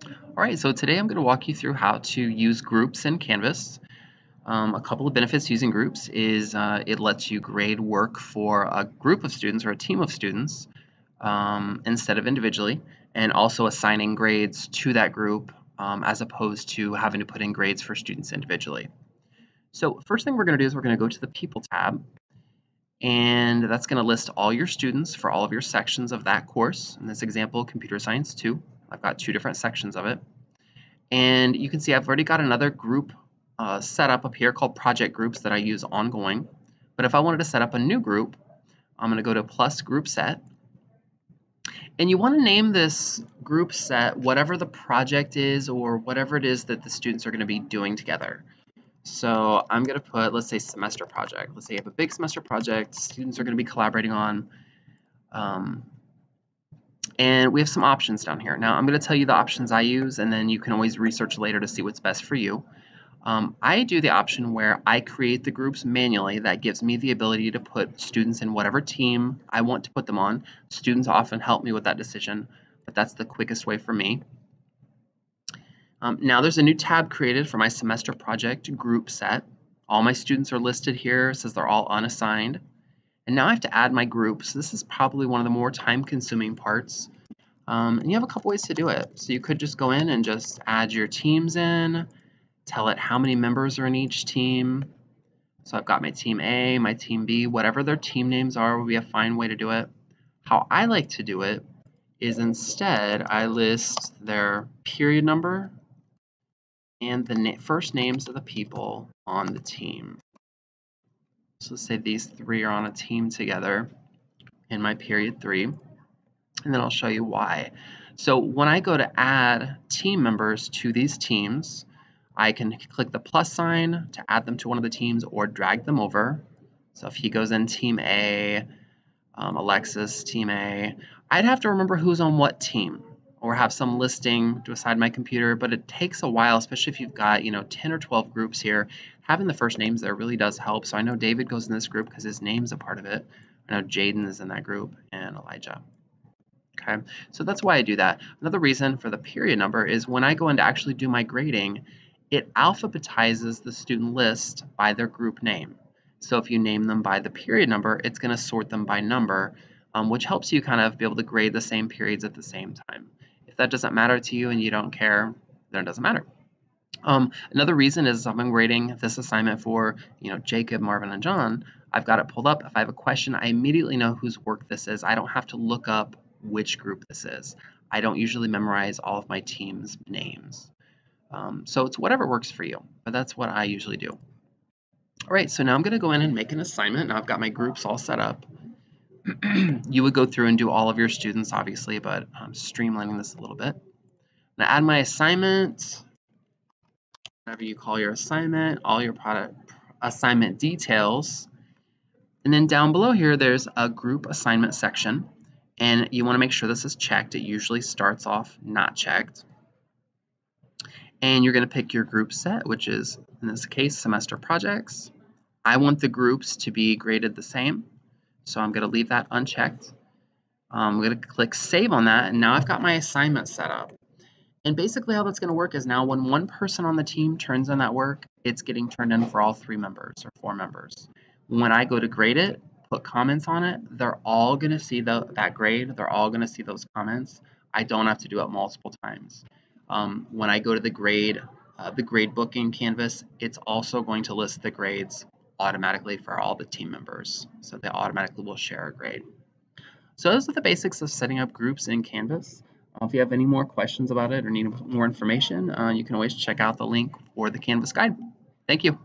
All right, so today I'm going to walk you through how to use groups in Canvas. A couple of benefits using groups is it lets you grade work for a group of students or a team of students instead of individually, and also assigning grades to that group as opposed to having to put in grades for students individually. So first thing we're going to do is we're going to go to the People tab, and that's going to list all your students for all of your sections of that course. In this example, Computer Science 2. I've got two different sections of it. And you can see I've already got another group set up here called project groups that I use ongoing. But if I wanted to set up a new group, I'm going to go to plus group set. And you want to name this group set whatever the project is or whatever it is that the students are going to be doing together. So I'm going to put, let's say, semester project. Let's say you have a big semester project students are going to be collaborating on. And we have some options down here. Now I'm going to tell you the options I use, and then you can always research later to see what's best for you. I do the option where I create the groups manually. That gives me the ability to put students in whatever team I want to put them on. Students often help me with that decision, but that's the quickest way for me. Now there's a new tab created for my semester project group set. All my students are listed here. It says they're all unassigned. And now I have to add my groups. This is probably one of the more time-consuming parts. And you have a couple ways to do it. So you could just go in and just add your teams in, tell it how many members are in each team. So I've got my team A, my team B, whatever their team names are would be a fine way to do it. How I like to do it is instead I list their period number and the first names of the people on the team. So let's say these three are on a team together in my period 3, and then I'll show you why. So when I go to add team members to these teams, I can click the plus sign to add them to one of the teams or drag them over. So if he goes in team A, Alexis, team A, I'd have to remember who's on what team or have some listing beside my computer, but it takes a while, especially if you've got 10 or 12 groups here. Having the first names there really does help. So I know David goes in this group because his name's a part of it. I know Jaden is in that group and Elijah. Okay, so that's why I do that. Another reason for the period number is when I go in to actually do my grading, it alphabetizes the student list by their group name. So if you name them by the period number, it's going to sort them by number, which helps you kind of be able to grade the same periods at the same time. If that doesn't matter to you and you don't care, then it doesn't matter. Another reason is if I'm grading this assignment for Jacob, Marvin, and John, I've got it pulled up. If I have a question, I immediately know whose work this is. I don't have to look up which group this is. I don't usually memorize all of my team's names. So it's whatever works for you, but that's what I usually do. All right, so now I'm going to go in and make an assignment. Now I've got my groups all set up. You would go through and do all of your students, obviously, but I'm streamlining this a little bit. Now add my assignment, whatever you call your assignment, all your product assignment details. And then down below here, there's a group assignment section. And you want to make sure this is checked. It usually starts off not checked. And you're going to pick your group set, which is, in this case, semester projects. I want the groups to be graded the same, so I'm going to leave that unchecked. I'm going to click Save on that, and now I've got my assignment set up. And basically how that's going to work is now when one person on the team turns in that work, it's getting turned in for all 3 members or 4 members. When I go to grade it, put comments on it, they're all going to see that grade. They're all going to see those comments. I don't have to do it multiple times. When I go to the grade book in Canvas, it's also going to list the grades automatically for all the team members. So they automatically will share a grade. So those are the basics of setting up groups in Canvas. If you have any more questions about it or need more information, you can always check out the link for the Canvas guide. Thank you.